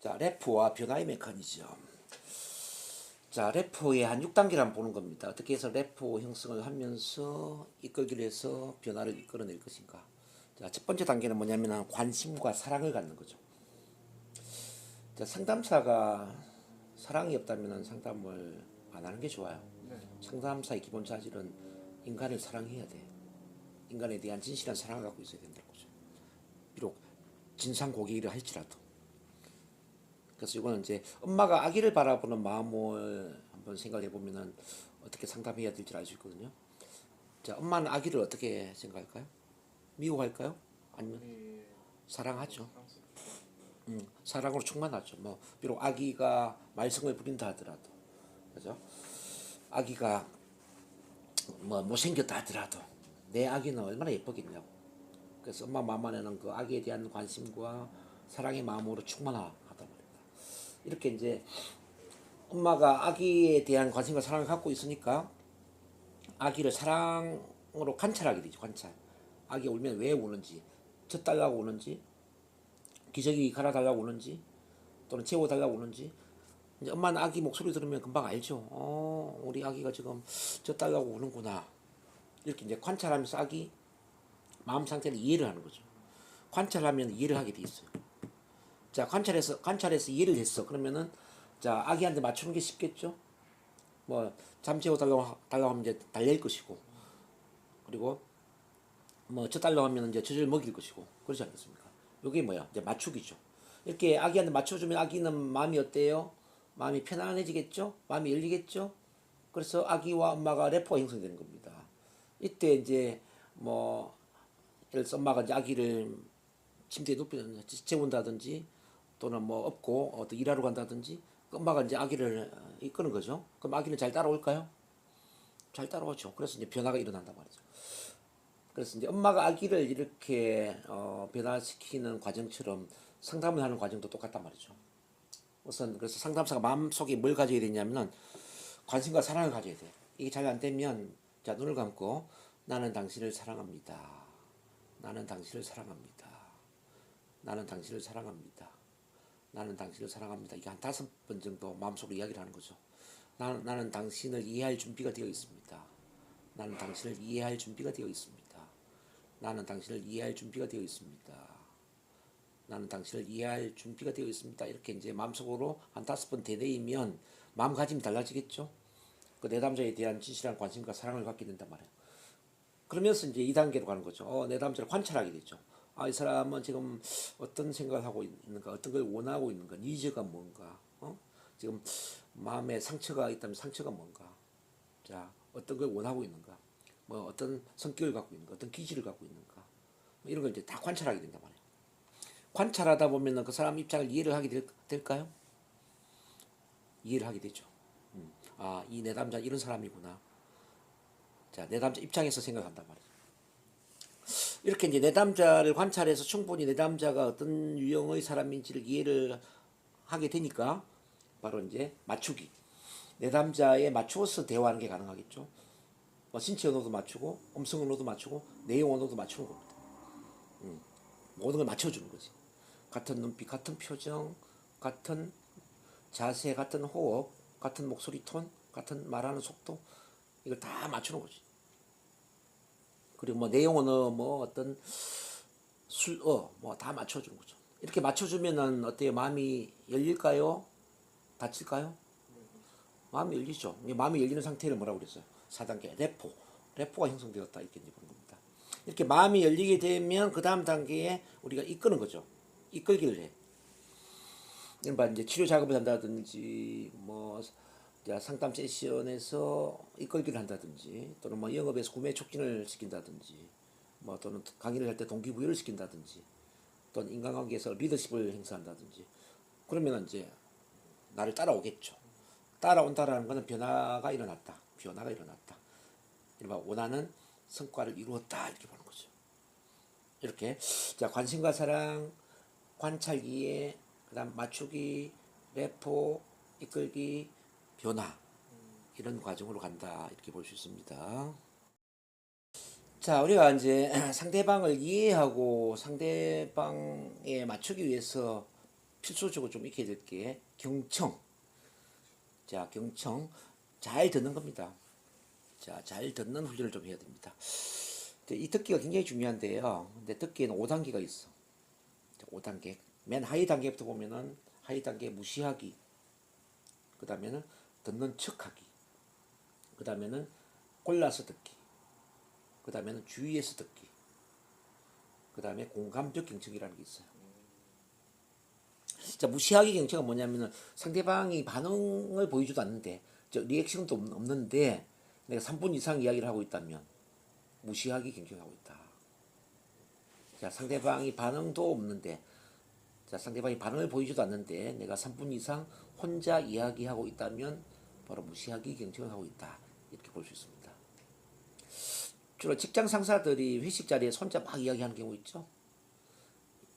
자, 래퍼와 변화의 메커니즘. 자, 래퍼의 한 6단계를 보는 겁니다. 어떻게 해서 래퍼 형성을 하면서 이끌기를 해서 변화를 이끌어낼 것인가. 자, 첫 번째 단계는 뭐냐면 관심과 사랑을 갖는 거죠. 자, 상담사가 사랑이 없다면 상담을 안 하는 게 좋아요. 상담사의 기본 자질은 인간을 사랑해야 돼. 인간에 대한 진실한 사랑을 갖고 있어야 된다는 거죠. 비록 진상 고객이라 할지라도. 그래서 이거는 이제 엄마가 아기를 바라보는 마음을 한번 생각해 보면은 어떻게 상담해야 될지 알 수 있거든요. 자, 엄마는 아기를 어떻게 생각할까요? 미워할까요? 아니면 사랑하죠. 사랑으로 충만하죠. 뭐 비록 아기가 말썽을 부린다 하더라도, 그죠? 아기가 뭐 못생겼다 하더라도 내 아기는 얼마나 예쁘겠냐고. 그래서 엄마 마음 안에는 그 아기에 대한 관심과 사랑의 마음으로 충만하단 말입니다. 이렇게 이제 엄마가 아기에 대한 관심과 사랑을 갖고 있으니까 아기를 사랑으로 관찰하게 되죠. 관찰. 아기 울면 왜 우는지, 젖달라고 우는지, 기저귀 갈아달라고 우는지, 또는 재워달라고 우는지. 이제 엄마는 아기 목소리 들으면 금방 알죠. 우리 아기가 지금 젖달라고 우는구나. 이렇게 이제 관찰하면서 아기 마음 상태를 이해를 하는 거죠. 관찰하면 이해를 하게 돼 있어요. 자, 관찰해서 이해를 했어. 그러면은 자, 아기한테 맞추는 게 쉽겠죠. 뭐 잠 재워 달라고 하면 이제 달랠 것이고, 그리고 뭐 저 달라고 하면 이제 젖을 먹일 것이고, 그렇지 않겠습니까? 이게 뭐야? 이제 맞추기죠. 이렇게 아기한테 맞춰주면 아기는 마음이 어때요? 마음이 편안해지겠죠? 마음이 열리겠죠? 그래서 아기와 엄마가 래퍼가 형성되는 겁니다. 이때 이제 뭐 예를 들어서 엄마가 이제 아기를 침대에 눕혀 재운다든지, 또는 뭐 업고 어떤 일하러 간다든지, 엄마가 이제 아기를 이끄는 거죠. 그럼 아기는 잘 따라올까요? 잘 따라오죠. 그래서 이제 변화가 일어난단 말이죠. 그래서 이제 엄마가 아기를 이렇게 변화시키는 과정처럼 상담을 하는 과정도 똑같단 말이죠. 우선 그래서 상담사가 마음속에 뭘 가져야 되냐면은 관심과 사랑을 가져야 돼. 이게 잘 안 되면, 자, 눈을 감고 나는 당신을 사랑합니다. 나는 당신을 사랑합니다. 나는 당신을 사랑합니다. 나는 당신을 사랑합니다. 이게 한 5번 정도 마음속으로 이야기를 하는 거죠. 나는 당신을 이해할 준비가 되어 있습니다. 나는 당신을 이해할 준비가 되어 있습니다. 나는 당신을 이해할 준비가 되어 있습니다. 나는 당신을 이해할 준비가 되어 있습니다. 이렇게 이제 마음속으로 한 5번 되뇌이면 마음가짐이 달라지겠죠. 그 내담자에 대한 진실한 관심과 사랑을 갖게 된단 말이에요. 그러면서 이제 2단계로 가는 거죠. 내담자를 관찰하게 되죠. 이 사람은 지금 어떤 생각을 하고 있는가, 어떤 걸 원하고 있는가, 니즈가 뭔가, 지금 마음에 상처가 있다면 상처가 뭔가, 자, 어떤 걸 원하고 있는가, 뭐 어떤 성격을 갖고 있는가, 어떤 기질을 갖고 있는가, 뭐 이런 걸 이제 다 관찰하게 된단 말이에요. 관찰하다 보면은 그 사람 입장을 이해를 하게 될까요? 이해를 하게 되죠. 이 내담자 이런 사람이구나. 자, 내담자 입장에서 생각한단 말이죠. 이렇게 이제 내담자를 관찰해서 충분히 내담자가 어떤 유형의 사람인지를 이해를 하게 되니까 바로 이제 맞추기. 내담자에 맞추어서 대화하는 게 가능하겠죠. 뭐 신체 언어도 맞추고, 음성 언어도 맞추고, 내용 언어도 맞추는 겁니다. 모든 걸 맞춰주는 거지. 같은 눈빛, 같은 표정, 같은 자세, 같은 호흡, 같은 목소리 톤, 같은 말하는 속도, 이걸 다 맞추는 거지. 그리고 뭐 내용은 뭐 어떤 뭐 다 맞춰주는 거죠. 이렇게 맞춰주면은 어때요? 마음이 열릴까요? 닫힐까요? 마음이 열리죠. 마음이 열리는 상태를 뭐라고 그랬어요? 4단계 래포가 형성되었다, 이렇게 이제 보는 겁니다. 이렇게 마음이 열리게 되면 그 다음 단계에 우리가 이끄는 거죠. 이끌기를 해. 이제 치료 작업을 한다든지, 뭐 상담 세션에서 이끌기를 한다든지, 또는 뭐 영업에서 구매 촉진을 시킨다든지, 뭐 또는 강의를 할 때 동기부여를 시킨다든지, 또는 인간관계에서 리더십을 행사한다든지, 그러면 이제 나를 따라오겠죠. 따라온다라는 것은 변화가 일어났다. 변화가 일어났다. 이른바 원하는 성과를 이루었다, 이렇게 보는 거죠. 이렇게 자, 관심과 사랑, 관찰 이해, 그다음 맞추기, 레포, 이끌기, 변화, 이런 과정으로 간다, 이렇게 볼 수 있습니다. 자, 우리가 이제 상대방을 이해하고 상대방에 맞추기 위해서 필수적으로 좀 익혀야 될 게 경청. 자, 경청. 잘 듣는 겁니다. 자, 잘 듣는 훈련을 좀 해야 됩니다. 이 듣기가 굉장히 중요한데요. 근데 듣기에는 5단계가 있어. 5단계. 맨 하위 단계부터 보면은 하위 단계 무시하기. 그 다음에는 듣는 척하기. 그 다음에는 골라서 듣기. 그 다음에는 주의해서 듣기. 그 다음에 공감적 경청이라는 게 있어요. 자, 무시하기 경청은 뭐냐면은 상대방이 반응을 보여주도 않는데, 리액션도 없는데, 내가 3분 이상 이야기를 하고 있다면, 무시하기 경청하고 있다. 자, 상대방이 반응도 없는데, 자, 상대방이 반응을 보이지도 않는데, 내가 3분 이상 혼자 이야기하고 있다면, 바로 무시하기 경청을 하고 있다. 이렇게 볼 수 있습니다. 주로 직장 상사들이 회식 자리에 혼자 막 이야기하는 경우 있죠.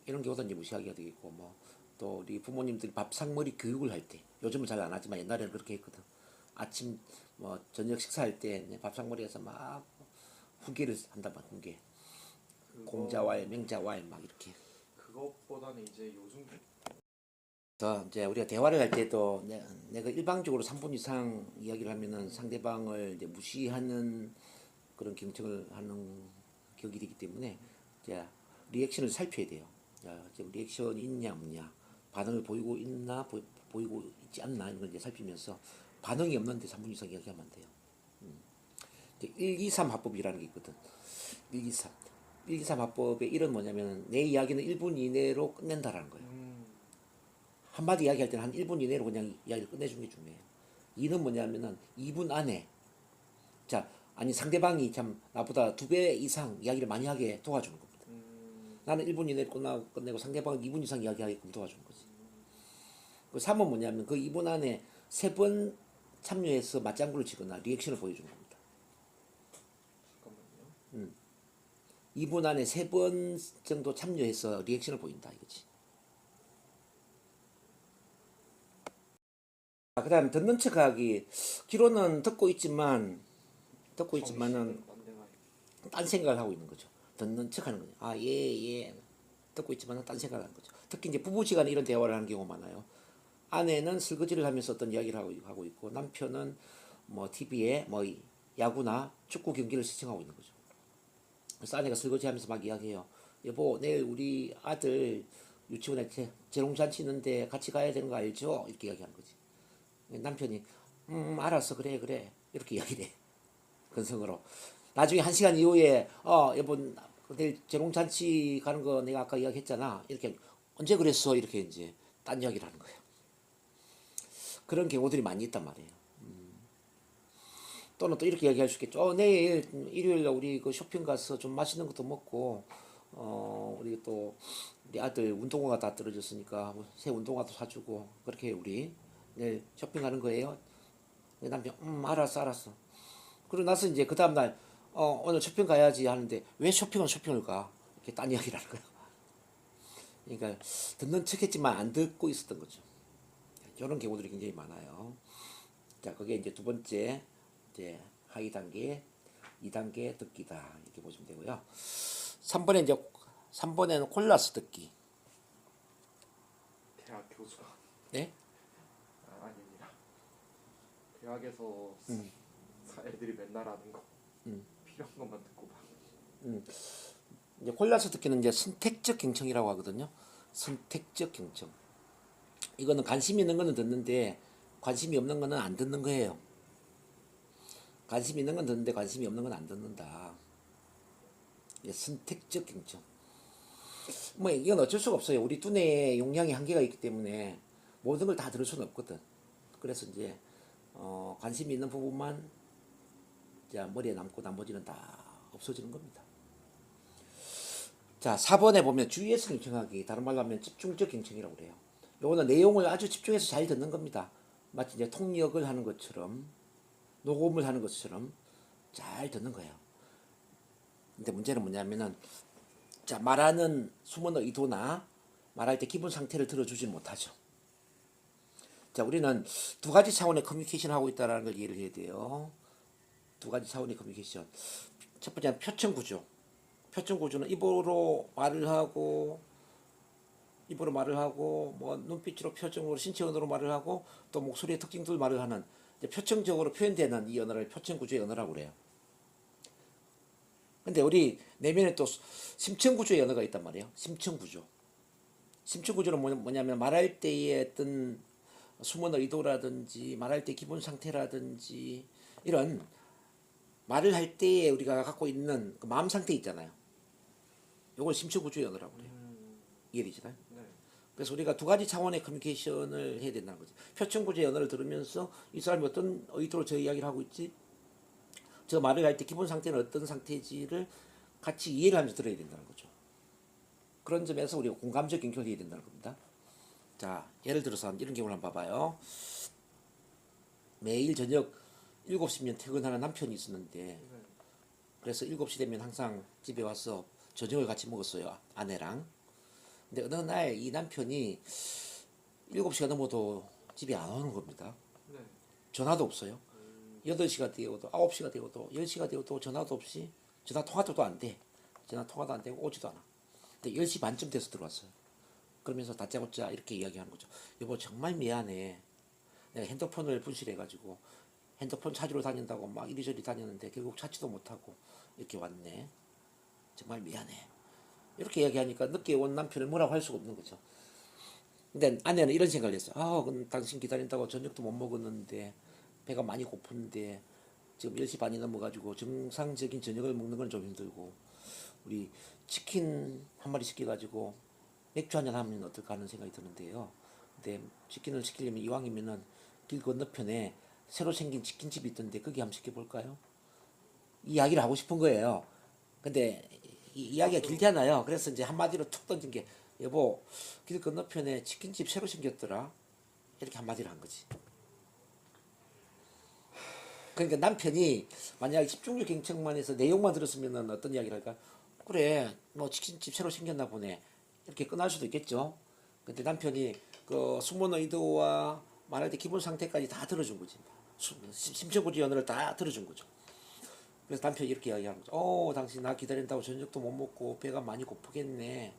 이런 경우도 이제 무시하기가 되겠고, 또 우리 부모님들이 밥상머리 교육을 할 때, 요즘은 잘 안 하지만 옛날에는 그렇게 했거든. 아침 저녁 식사할 때 밥상머리에서 막 훈계를 한단 말이야. 훈계. 공자왈 명자왈 막 이렇게. 그것보다는 이제 요즘 그래서 이제 우리가 대화를 할 때도 내가 일방적으로 3분 이상 이야기를 하면은 상대방을 이제 무시하는 그런 경청을 하는 격이 되기 때문에 이제 리액션을 살펴야 돼요. 자, 지금 리액션이 있냐 없냐, 반응을 보이고 있나 보이고 있지 않나 이런 걸 이제 살피면서 반응이 없는데 3분 이상 이야기하면 안 돼요. 이제 1, 2, 3 화법이라는 게 있거든. 1, 2, 3. 1, 2, 3 화법의 1은 뭐냐면 내 이야기는 1분 이내로 끝낸다라는 거예요. 한마디 이야기할 때는 한 1분 이내로 그냥 이야기를 끝내주는 게 중요해요. 2는 뭐냐면은 2분 안에, 자, 아니 상대방이 참 나보다 2배 이상 이야기를 많이 하게 도와주는 겁니다. 나는 1분 이내로 끝내고 상대방은 2분 이상 이야기하게끔 도와주는 거지. 그 3은 뭐냐면 그 2분 안에 3번 참여해서 맞장구를 치거나 리액션을 보여주는 겁니다. 잠깐만요. 2분 안에 3번 정도 참여해서 리액션을 보인다 이거지. 그 다음 듣는 척하기. 귀로는 듣고 있지만은 정신은 딴 데가 딴 생각을 하고 있는 거죠. 듣는 척하는 거죠. 아, 예, 예. 듣고 있지만 딴 생각을 하는 거죠. 특히 이제 부부지간에 이런 대화를 하는 경우가 많아요. 아내는 설거지를 하면서 어떤 이야기를 하고 있고 남편은 뭐 TV에 뭐 야구나 축구 경기를 시청하고 있는 거죠. 그래서 아내가 설거지하면서 막 이야기해요. 여보, 내일 우리 아들 유치원에 재롱잔치 있는데 같이 가야 되는 거 알죠? 이렇게 이야기하는 거지. 남편이 알았어, 그래 그래 이렇게 이야기를 해. 근성으로. 나중에 1시간 이후에 여보 내일 재롱잔치 가는 거 내가 아까 이야기했잖아. 이렇게 언제 그랬어? 이렇게 이제 딴 이야기를 하는 거예요. 그런 경우들이 많이 있단 말이에요. 또는 또 이렇게 이야기할 수 있겠죠. 내일 일요일 날 우리 그 쇼핑 가서 좀 맛있는 것도 먹고 우리 또 우리 아들 운동화가 다 떨어졌으니까 새 운동화도 사주고 그렇게 우리 내일 쇼핑 가는 거예요. 남편 알았어 알았어. 그러고 나서 이제 그 다음날 오늘 쇼핑 가야지 하는데 왜 쇼핑을 가? 이렇게 딴 이야기를 하는 거예요. 그러니까 듣는 척했지만 안 듣고 있었던 거죠. 이런 경우들이 굉장히 많아요. 자, 그게 이제 두 번째 이제 하위 단계, 2단계 듣기다 이렇게 보시면 되고요. 3번에는 콜라스 듣기. 대학 교수가 네? 아닙니다. 대학에서 애들이 맨날 하는 거 필요한 것만 듣고 봐. 이제 콜라스 듣기는 이제 선택적 경청이라고 하거든요. 선택적 경청. 이거는 관심 있는 거는 듣는데 관심이 없는 거는 안 듣는 거예요. 관심 있는 건 듣는데 관심이 없는 건 안 듣는다. 선택적 경청. 뭐 이건 어쩔 수가 없어요. 우리 두뇌의 용량이 한계가 있기 때문에 모든 걸 다 들을 수는 없거든. 그래서 이제 관심이 있는 부분만 이제 머리에 남고 나머지는 다 없어지는 겁니다. 자, 4번에 보면 주의해서 경청하기, 다른 말로 하면 집중적 경청이라고 그래요. 요거는 내용을 아주 집중해서 잘 듣는 겁니다. 마치 이제 통역을 하는 것처럼 녹음을 하는 것처럼 잘 듣는 거예요. 근데 문제는 뭐냐면은 자, 말하는 숨은 의도나 말할 때 기분 상태를 들어주지 못하죠. 자, 우리는 두 가지 차원의 커뮤니케이션을 하고 있다는 걸 이해를 해야 돼요. 두 가지 차원의 커뮤니케이션. 첫 번째는 표천 구조. 표천 구조는 입으로 말을 하고 입으로 말을 하고 뭐 눈빛으로 표정으로 신체 언어로 말을 하고 또 목소리의 특징들 말을 하는 이제 표정적으로 표현되는 이 언어를 표정 구조의 언어라고 그래요. 근데 우리 내면에 또 심층 구조의 언어가 있단 말이에요. 심층 구조. 심층 구조는 뭐냐면 말할 때의 어떤 숨은 의도라든지 말할 때 기분 상태라든지 이런 말을 할 때에 우리가 갖고 있는 그 마음 상태 있잖아요. 이걸 심층 구조의 언어라고 그래요. 이해되시나요? 네. 그래서 우리가 두 가지 차원의 커뮤니케이션을 해야 된다는 거죠. 표정 구조의 언어를 들으면서 이 사람이 어떤 의도로 저 이야기를 하고 있지, 저 말을 할 때 기본 상태는 어떤 상태지를 같이 이해를 하면서 들어야 된다는 거죠. 그런 점에서 우리가 공감적 연결을 해야 된다는 겁니다. 자, 예를 들어서 이런 경우를 한번 봐봐요. 매일 저녁 7시면 퇴근하는 남편이 있었는데, 네. 그래서 7시 되면 항상 집에 와서 저녁을 같이 먹었어요, 아내랑. 근데 어느 날 이 남편이 7시가 넘어도 집에 안 오는 겁니다. 네. 전화도 없어요. 8시가 되어도 9시가 되어도 10시가 되어도 전화도 없이 전화 통화도 안 돼. 전화 통화도 안 되고 오지도 않아. 근데 10시 반쯤 돼서 들어왔어요. 그러면서 다짜고짜 이렇게 이야기하는 거죠. 여보 정말 미안해. 내가 핸드폰을 분실해가지고 핸드폰 찾으러 다닌다고 막 이리저리 다녔는데 결국 찾지도 못하고 이렇게 왔네. 정말 미안해. 이렇게 이야기하니까 늦게 온 남편을 뭐라고 할 수가 없는 거죠. 근데 아내는 이런 생각을 했어요. 그럼 당신 기다린다고 저녁도 못 먹었는데 배가 많이 고픈데 지금 10시 반이 넘어가지고 정상적인 저녁을 먹는 건 좀 힘들고 우리 치킨 한 마리 시켜가지고 맥주 한잔 하면 어떨까 하는 생각이 드는데요. 근데 치킨을 시키려면 이왕이면은 길 건너편에 새로 생긴 치킨집이 있던데 거기 한번 시켜볼까요? 이 이야기를 하고 싶은 거예요. 근데 이 이야기가 길잖아요. 그래서 이제 한마디로 툭 던진 게 여보 길 건너편에 치킨집 새로 생겼더라. 이렇게 한마디를 한 거지. 그러니까 남편이 만약 집중력 경청만 해서 내용만 들었으면 어떤 이야기를 할까? 그래, 뭐 치킨집 새로 생겼나 보네. 이렇게 끝날 수도 있겠죠. 근데 남편이 그 숨은 의도와 말할 때 기본 상태까지 다 들어준 거지. 심층구조 언어를 다 들어준 거죠. 그래서 남편이 이렇게 이야기하는 거죠. 당신 나 기다린다고 저녁도 못 먹고 배가 많이 고프겠네.